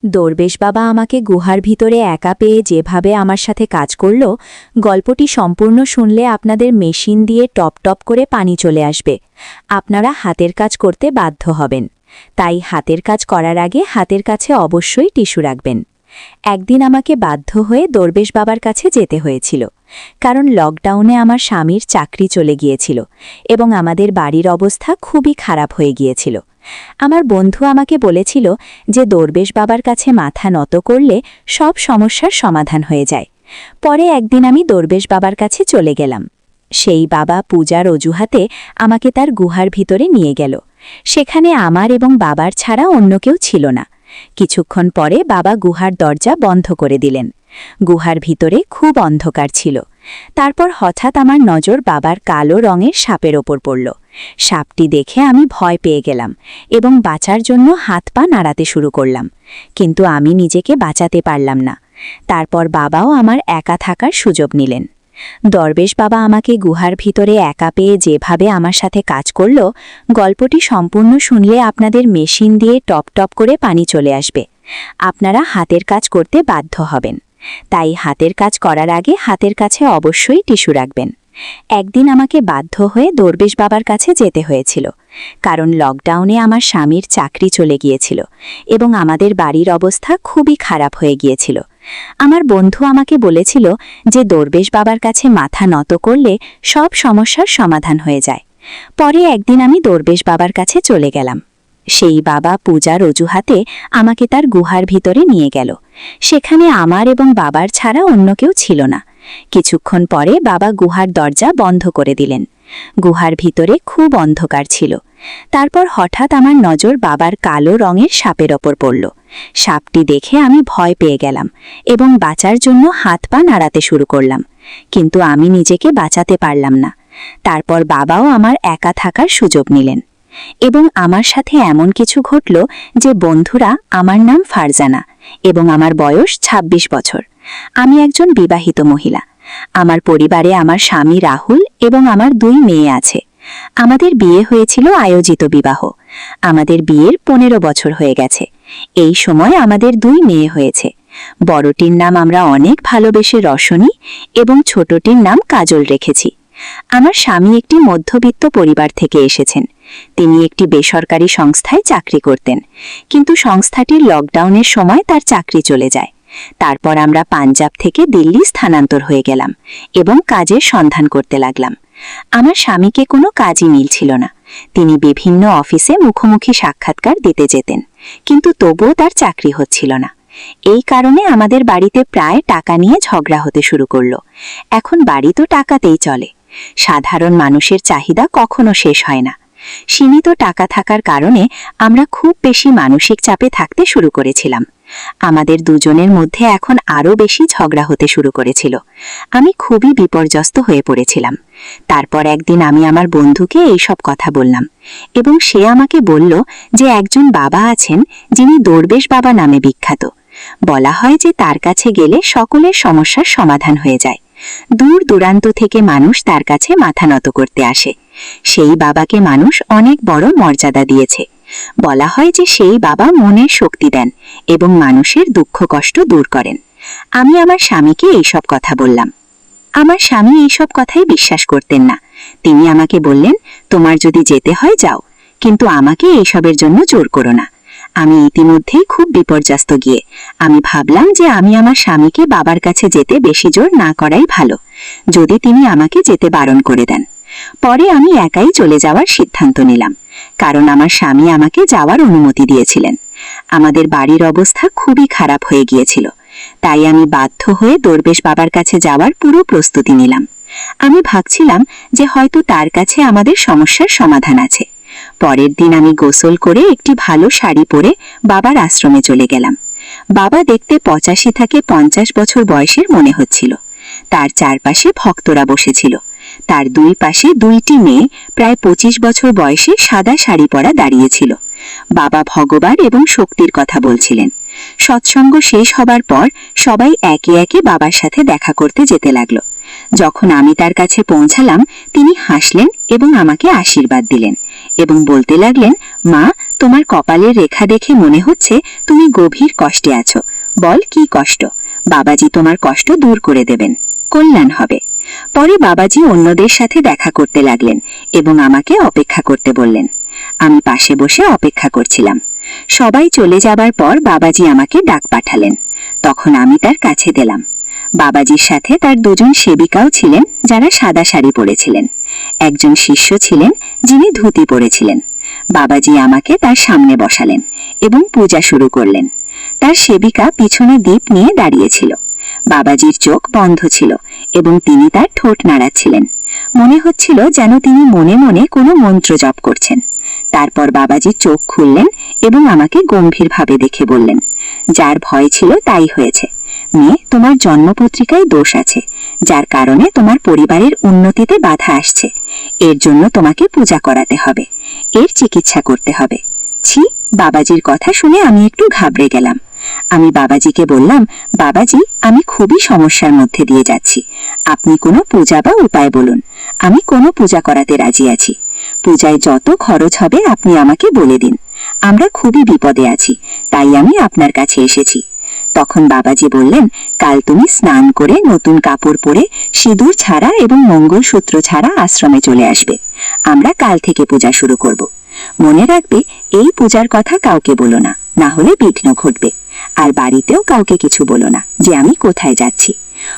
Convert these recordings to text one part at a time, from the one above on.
দরবেশ বাবা আমাকে গুহার ভিতরে একা পেয়ে যেভাবে আমার সাথে কাজ করল, গল্পটি সম্পূর্ণ শুনলে আপনাদের মেশিন দিয়ে টপ টপ করে পানি চলে আসবে। আপনারা হাতের কাজ করতে বাধ্য হবেন। তাই হাতের কাজ করার আগে হাতের কাছে অবশ্যই টিস্যু রাখবেন। একদিন আমাকে বাধ্য হয়ে দরবেশ বাবার কাছে যেতে হয়েছিল, কারণ লকডাউনে আমার স্বামীর চাকরি চলে গিয়েছিল এবং আমাদের বাড়ির অবস্থা খুবই খারাপ হয়ে গিয়েছিল। আমার বন্ধু আমাকে বলেছিল যে দরবেশ বাবার কাছে মাথা নত করলে সব সমস্যার সমাধান হয়ে যায়। পরে একদিন আমি দরবেশ বাবার কাছে চলে গেলাম। সেই বাবা পূজার অজুহাতে আমাকে তার গুহার ভিতরে নিয়ে গেল। সেখানে আমার এবং বাবার ছাড়া অন্য কেউ ছিল না। কিছুক্ষণ পরে বাবা গুহার দরজা বন্ধ করে দিলেন। গুহার ভিতরে খুব অন্ধকার ছিল। তারপর হঠাৎ আমার নজর বাবার কালো রঙের সাপের ওপর পড়ল। সাপটি দেখে আমি ভয় পেয়ে গেলাম এবং বাঁচার জন্য হাত পা নাড়াতে শুরু করলাম, কিন্তু আমি নিজেকে বাঁচাতে পারলাম না। তারপর বাবাও আমার একা থাকার সুযোগ নিলেন। দরবেশ বাবা আমাকে গুহার ভিতরে একা পেয়ে যেভাবে আমার সাথে কাজ করল, গল্পটি সম্পূর্ণ শুনলে আপনাদের মেশিন দিয়ে টপ টপ করে পানি চলে আসবে। আপনারা হাতের কাজ করতে বাধ্য হবেন। তাই হাতের কাজ করার আগে হাতের কাছে অবশ্যই টিস্যু রাখবেন। একদিন আমাকে বাধ্য হয়ে দরবেশ বাবার কাছে যেতে হয়েছিল, কারণ লকডাউনে আমার স্বামীর চাকরি চলে গিয়েছিল এবং আমাদের বাড়ির অবস্থা খুবই খারাপ হয়ে গিয়েছিল। আমার বন্ধু আমাকে বলেছিল যে দরবেশ বাবার কাছে মাথা নত করলে সব সমস্যার সমাধান হয়ে যায়। পরে একদিন আমি দরবেশ বাবার কাছে চলে গেলাম। সেই বাবা পূজার অজুহাতে আমাকে তার গুহার ভিতরে নিয়ে গেল। সেখানে আমার এবং বাবার ছাড়া অন্য কেউ ছিল না। কিছুক্ষণ পরে বাবা গুহার দরজা বন্ধ করে দিলেন। গুহার ভিতরে খুব অন্ধকার ছিল। তারপর হঠাৎ আমার নজর বাবার কালো রঙের সাপের ওপর পড়ল। সাপটি দেখে আমি ভয় পেয়ে গেলাম এবং বাঁচার জন্য হাত পা নাড়াতে শুরু করলাম, কিন্তু আমি নিজেকে বাঁচাতে পারলাম না। তারপর বাবাও আমার একা থাকার সুযোগ নিলেন এবং আমার সাথে এমন কিছু ঘটল যে বন্ধুরা, আমার নাম ফারজানা এবং আমার বয়স ২৬ বছর। আমি একজন বিবাহিত মহিলা। আমার পরিবারে আমার স্বামী রাহুল এবং আমার ২ মেয়ে আছে। আমাদের বিয়ে হয়েছিল আয়োজিত বিবাহ। আমাদের বিয়ের ১৫ বছর হয়ে গেছে। এই সময় আমাদের ২ মেয়ে হয়েছে। বড়টির নাম আমরা অনেক ভালোবেসে রশনি এবং ছোটটির নাম কাজল রেখেছি। আমার স্বামী একটি মধ্যবিত্ত পরিবার থেকে এসেছেন। তিনি একটি বেসরকারি সংস্থায় চাকরি করতেন, কিন্তু সংস্থাটির লকডাউনের সময় তার চাকরি চলে যায়। তারপর আমরা পাঞ্জাব থেকে দিল্লি স্থানান্তর হয়ে গেলাম এবং কাজের সন্ধান করতে লাগলাম। আমার স্বামীকে কোনো কাজই মিলছিল না। তিনি বিভিন্ন অফিসে মুখোমুখি সাক্ষাৎকার দিতে যেতেন, কিন্তু তবুও তার চাকরি হচ্ছিল না। এই কারণে আমাদের বাড়িতে প্রায় টাকা নিয়ে ঝগড়া হতে শুরু করল। এখন বাড়ি তো টাকাতেই চলে। সাধারণ মানুষের চাহিদা কখনো শেষ হয় না। সীমিত টাকা থাকার কারণে আমরা খুব বেশি মানসিক চাপে থাকতে শুরু করেছিলাম। আমাদের দুজনের মধ্যে এখন আরও বেশি ঝগড়া হতে শুরু করেছিল। আমি খুবই বিপর্যস্ত হয়ে পড়েছিলাম। তারপর একদিন আমি আমার বন্ধুকে এইসব কথা বললাম এবং সে আমাকে বলল যে একজন বাবা আছেন যিনি দরবেশ বাবা নামে বিখ্যাত। বলা হয় যে তার কাছে গেলে সকলের সমস্যার সমাধান হয়ে যায়। দূর দূরান্ত থেকে মানুষ তার কাছে মাথা নত করতে আসে। সেই বাবাকে মানুষ অনেক বড় মর্যাদা দিয়েছে। বলা হয় যে সেই বাবা মনের শক্তি দেন এবং মানুষের দুঃখ কষ্ট দূর করেন। আমি আমার স্বামীকে এইসব কথা বললাম। আমার স্বামী এইসব কথাই বিশ্বাস করতেন না। তিনি আমাকে বললেন, তোমার যদি যেতে হয় যাও, কিন্তু আমাকে এইসবের জন্য জোর করো না। আমি ইতিমধ্যেই খুব বিপর্যস্ত গিয়ে আমি ভাবলাম যে আমি আমার স্বামীকে বাবার কাছে যেতে বেশি জোর না করাই ভালো, যদি তিনি আমাকে যেতে বারণ করে দেন। পরে আমি একাই চলে যাওয়ার সিদ্ধান্ত নিলাম, কারণ আমার স্বামী আমাকে যাওয়ার অনুমতি দিয়েছিলেন। আমাদের বাড়ির অবস্থা খুবই খারাপ হয়ে গিয়েছিল, তাই আমি বাধ্য হয়ে দরবেশ বাবার কাছে যাওয়ার পুরো প্রস্তুতি নিলাম। আমি ভাবছিলাম যে হয়তো তার কাছে আমাদের সমস্যার সমাধান আছে। পরের দিন আমি গোসল করে একটি ভালো শাড়ি পরে বাবার আশ্রমে চলে গেলাম। বাবা দেখতে ৮৫ থেকে ৫০ বছর বয়সের মনে হচ্ছিল। তার চারপাশে ভক্তরা বসেছিল। তার ২ পাশে ২টি মেয়ে প্রায় ২৫ বছর বয়সে সাদা শাড়ি পরা দাঁড়িয়েছিল। বাবা ভগবান এবং শক্তির কথা বলছিলেন। সৎসঙ্গ শেষ হবার পর সবাই একে একে বাবার সাথে দেখা করতে যেতে লাগলো। যখন আমি তার কাছে পৌঁছালাম, তিনি হাসলেন এবং আমাকে আশীর্বাদ দিলেন এবং বলতে লাগলেন, মা, তোমার কপালের রেখা দেখে মনে হচ্ছে তুমি গভীর কষ্টে আছো। বল কি কষ্ট? বাবাজি তোমার কষ্ট দূর করে দেবেন, কল্যাণ হবে। পরে বাবাজি অন্যদের সাথে দেখা করতে লাগলেন এবং আমাকে অপেক্ষা করতে বললেন। আমি পাশে বসে অপেক্ষা করছিলাম। সবাই চলে যাবার পর বাবাজি আমাকে ডাক পাঠালেন। তখন আমি তার কাছে গেলাম। বাবাজির সাথে তার দুজন সেবিকাও ছিলেন, যারা সাদা শাড়ি পরেছিলেন। একজন শিষ্য ছিলেন, যিনি ধুতি পরেছিলেন। বাবাজি আমাকে তার সামনে বসালেন এবং পূজা শুরু করলেন। তার সেবিকা পিছনে দীপ নিয়ে দাঁড়িয়েছিল। বাবাজির চোখ বন্ধ ছিল এবং তিনি তার ঠোঁট নাড়াচ্ছিলেন। মনে হচ্ছিল যেন তিনি মনে মনে কোনো মন্ত্র জপ করছেন। তারপর বাবাজি চোখ খুললেন এবং আমাকে গম্ভীরভাবে দেখে বললেন, যার ভয় ছিল তাই হয়েছে। মেয়ে, তোমার জন্মপত্রিকায় দোষ আছে, যার কারণে তোমার পরিবারের উন্নতিতে বাধা আসছে। এর জন্য তোমাকে পূজা করাতে হবে, এর চিকিৎসা করতে হবে। ছি! বাবাজির কথা শুনে আমি একটু ঘাবড়ে গেলাম। আমি বাবাজিকে বললাম, বাবাজি, আমি খুবই সমস্যার মধ্যে দিয়ে যাচ্ছি। আপনি কোনো পূজা বা উপায় বলুন, আমি কোনো পূজা করাতে রাজি আছি। পূজায় যত খরচ হবে আপনি আমাকে বলে দিন। আমরা খুবই বিপদে আছি, তাই আমি আপনার কাছে এসেছি। তখন বাবাজি বললেন, কাল তুমি স্নান করে নতুন কাপড় পরে সিঁদুর ছাড়া এবং মঙ্গলসূত্র ছাড়া আশ্রমে চলে আসবে। আমরা কাল থেকে পূজা শুরু করব। মনে রাখবে, এই পূজার কথা কাউকে বলো না, না হলে বিঘ্ন ঘটবে। আর বাড়িতেও কাউকে কিছু বলো না যে আমি কোথায় যাচ্ছি।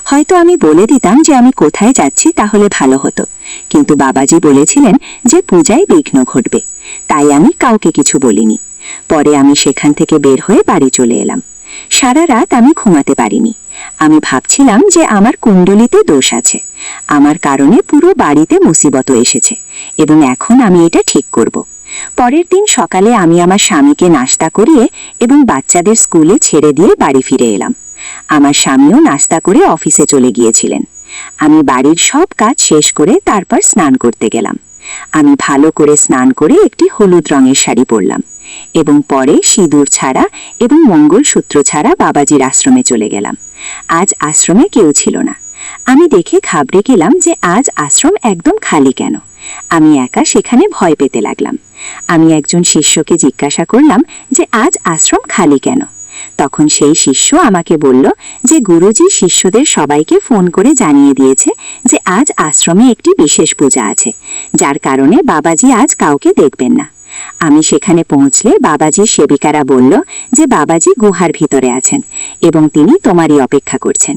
হয়তো আমি বলে দিতাম যে আমি কোথায় যাচ্ছি, তাহলে ভালো হতো, কিন্তু বাবাজি বলেছিলেন যে পূজায় বিঘ্ন ঘটবে, তাই আমি কাউকে কিছু বলিনি। পরে আমি সেখান থেকে বের হয়ে বাড়ি চলে এলাম। সারা রাত আমি ঘুমাতে পারিনি। আমি ভাবছিলাম যে আমার কুণ্ডলিতে দোষ আছে, আমার কারণে পুরো বাড়িতে মুসিবত এসেছে এবং এখন আমি এটা ঠিক করব। পরের দিন সকালে আমি আমার স্বামীকে নাস্তা করিয়ে এবং বাচ্চাদের স্কুলে ছেড়ে দিয়ে বাড়ি ফিরে এলাম। আমার স্বামীও নাস্তা করে অফিসে চলে গিয়েছিলেন। আমি বাড়ির সব কাজ শেষ করে তারপর স্নান করতে গেলাম। আমি ভালো করে স্নান করে একটি হলুদ রঙের শাড়ি পরলাম এবং পরে সিঁদুর ছাড়া এবং মঙ্গলসূত্র ছাড়া বাবাজির আশ্রমে চলে গেলাম। আজ আশ্রমে কেউ ছিল না। আমি দেখে ঘাবড়ে গেলাম যে আজ আশ্রম একদম খালি কেন। আমি একা সেখানে ভয় পেতে লাগলাম। আমি একজন শিষ্যকে জিজ্ঞাসা করলাম যে আজ আশ্রম খালি কেন। তখন সেই শিষ্য আমাকে বলল যে গুরুজি শিষ্যদের সবাইকে ফোন করে জানিয়ে দিয়েছে যে আজ আশ্রমে একটি বিশেষ পূজা আছে, যার কারণে বাবাজি আজ কাউকে দেখবেন না। আমি সেখানে পৌঁছলে বাবাজির সেবিকারা বলল যে বাবাজি গুহার ভিতরে আছেন এবং তিনি তোমারই অপেক্ষা করছেন।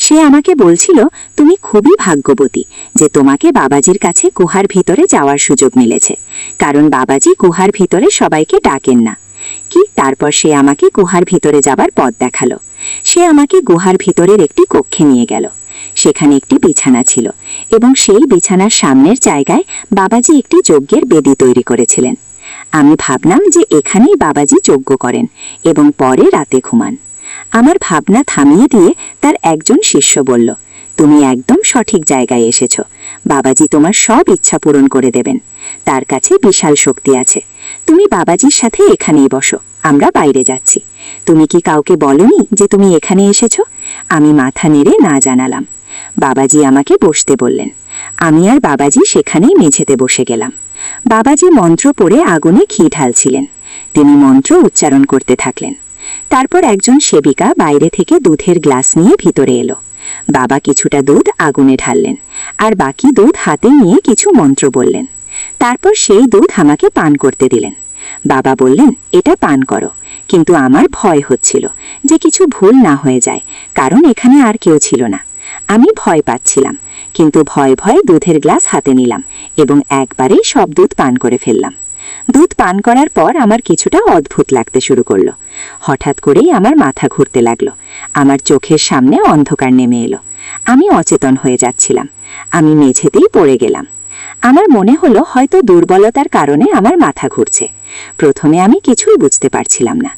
সে আমাকে বলছিল, তুমি খুবই ভাগ্যবতী যে তোমাকে বাবাজির কাছে গুহার ভিতরে যাওয়ার সুযোগ মিলেছে, কারণ বাবাজি গুহার ভিতরে সবাইকে ডাকেন না। কি তারপর সে আমাকে গুহার ভিতরে যাবার পথ দেখালো। সে আমাকে গুহার ভিতরের একটি কক্ষে নিয়ে গেল। সেখানে একটি বিছানা ছিল এবং সেই বিছানার সামনের জায়গায় বাবাজি একটি যজ্ঞের বেদি তৈরি করেছিলেন। আমি ভাবলাম যে এখানেই বাবাজি যজ্ঞ করেন এবং পরে রাতে ঘুমান। আমার ভাবনা থামিয়ে দিয়ে তার একজন শিষ্য বলল, তুমি একদম সঠিক জায়গায় এসেছ। বাবাজি তোমার সব ইচ্ছা পূরণ করে দেবেন। তার কাছে বিশাল শক্তি আছে। তুমি বাবাজির সাথে এখানেই বসো, আমরা বাইরে যাচ্ছি। তুমি কি কাউকে বলনি যে তুমি এখানে এসেছ? আমি মাথা নেড়ে না জানালাম। বাবাজি আমাকে বসতে বললেন। আমি আর বাবাজি সেখানেই মেঝেতে বসে গেলাম। বাবাজি মন্ত্র পড়ে আগুনে ঘি ঢালছিলেন। তিনি মন্ত্র উচ্চারণ করতে থাকলেন। তারপর একজন সেবিকা বাইরে থেকে দুধের গ্লাস নিয়ে ভিতরে এলো। বাবা কিছুটা দুধ আগুনে ঢাললেন আর বাকি দুধ হাতে নিয়ে কিছু মন্ত্র বললেন। তারপর সেই দুধ আমাকে পান করতে দিলেন। বাবা বললেন, এটা পান করো, কিন্তু আমার ভয় হচ্ছিল যে কিছু ভুল না হয়ে যায়, কারণ এখানে আর কেউ ছিল না। আমি ভয় পাচ্ছিলাম, কিন্তু ভয়ে ভয়ে দুধের গ্লাস হাতে নিলাম এবং একবারেই সব দুধ পান করে ফেললাম। দুধ পান করার পর আমার কিছুটা অদ্ভুত লাগতে শুরু করলো। হঠাৎ করেই আমার মাথা ঘুরতে লাগলো। আমার চোখের সামনে অন্ধকার নেমে এলো। আমি অচেতন হয়ে যাচ্ছিলাম। আমি মেঝেতেই পড়ে গেলাম। আমার মনে হলো হয়তো দুর্বলতার কারণে আমার মাথা ঘুরছে। প্রথমে আমি কিছুই বুঝতে পারছিলাম না।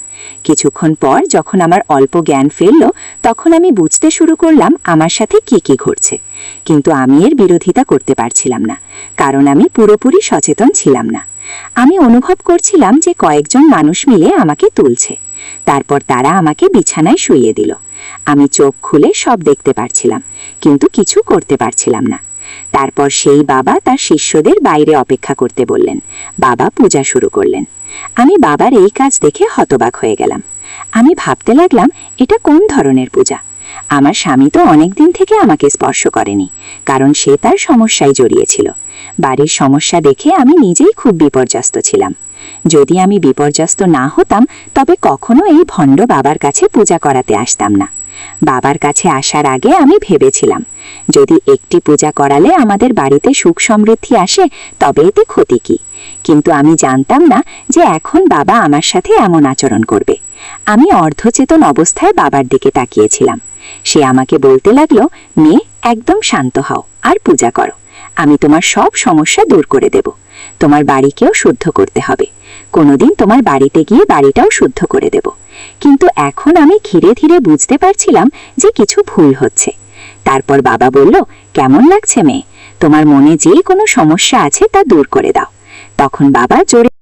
কিছুক্ষণ পর যখন আমার অল্প জ্ঞান ফিরল, তখন আমি বুঝতে শুরু করলাম আমার সাথে কি কি ঘটছে, কিন্তু আমি এর বিরোধিতা করতে পারছিলাম না, কারণ আমি পুরোপুরি সচেতন ছিলাম না। আমি অনুভব করছিলাম যে কয়েকজন মানুষ মিলে আমাকে তুলছে। তারপর তারা আমাকে বিছানায় শুইয়ে দিল। আমি চোখ খুলে সব দেখতে পারছিলাম, কিন্তু কিছু করতে পারছিলাম না। তারপর সেই বাবা তার শিষ্যদের বাইরে অপেক্ষা করতে বললেন। বাবা পূজা শুরু করলেন। আমি বাবার এই কাজ দেখে হতবাক হয়ে গেলাম। আমি ভাবতে লাগলাম, এটা কোন ধরনের পূজা? আমার স্বামী তো অনেকদিন থেকে আমাকে স্পর্শ করেনি, কারণ সে তার সমস্যায় জড়িয়েছিল। বাড়ির সমস্যা দেখে আমি নিজেই খুব বিপর্যস্ত ছিলাম। যদি আমি বিপর্যস্ত না হতাম, তবে কখনো এই ভণ্ড বাবার কাছে পূজা করাতে আসতাম না। বাবার কাছে আসার আগে আমি ভেবেছিলাম, যদি একটি পূজা করালে আমাদের বাড়িতে সুখ সমৃদ্ধি আসে, তবে এতে ক্ষতি কি? কিন্তু আমি জানতাম না যে এখন বাবা আমার সাথে এমন আচরণ করবে। আমি অর্ধচেতন অবস্থায় বাবার দিকে তাকিয়েছিলাম। সে আমাকে বলতে লাগলো, মেয়ে, একদম শান্ত হও আর পূজা করো। আমি তোমার সব সমস্যা দূর করে দেব। তোমার বাড়িকেও শুদ্ধ করতে হবে। কোনোদিন তোমার বাড়িতে গিয়ে বাড়িটাও শুদ্ধ করে দেব। কিন্তু এখন আমি ধীরে ধীরে বুঝতে পারছিলাম যে কিছু ভুল হচ্ছে। তারপর বাবা বলল, কেমন লাগছে মেয়ে? তোমার মনে যে কোনো সমস্যা আছে তা দূর করে দাও। তখন বাবা জোরে